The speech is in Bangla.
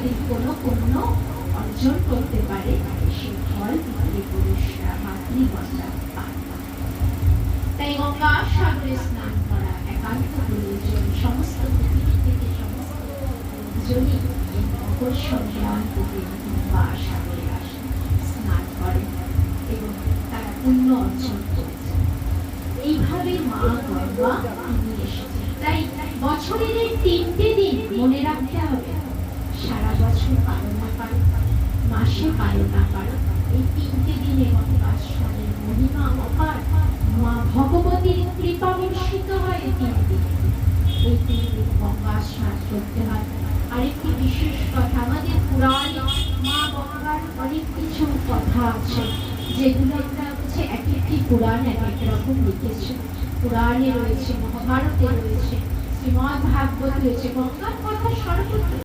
যদি কোনো পুণ্য অর্জন করতে পারে সে ফল পিতৃপুরুষরা মাতৃগঙ্গা পান। তাই গঙ্গা সাগরে স্নান করা একান্ত প্রয়োজন। সমস্ত পৃথিবী থেকে সমস্ত জনই এই মকর সংক্রান্তিতে গঙ্গা সাগরে আসে, স্নান করে এবং তারা পুণ্য অর্জন করেছে। এইভাবে মা গঙ্গা নিয়ে এসেছে। তাই বছরের এই 3টে দিন মনে রাখতে হবে, সারা বছর পারো না পারো, মাসে পারো না পারো, এই 3টে দিনে গঙ্গা স্নানের মহিমা অপার। মা ভগবতীর কৃপা বর্ষিত হয় এই 3 দিনে। এই 3 দিন গঙ্গা স্নান করতে হয়। আরেকটি বিশেষ কথা, আমাদের পুরাণে মা গঙ্গার অনেক কিছু কথা আছে, যেগুলো আমরা হচ্ছে এক একটি পুরাণ এক এক রকম লিখেছে। পুরাণে রয়েছে, মহাভারতে রয়েছে, শ্রীমদ্ ভাগবত রয়েছে। গঙ্গার কথা সর্বত্র।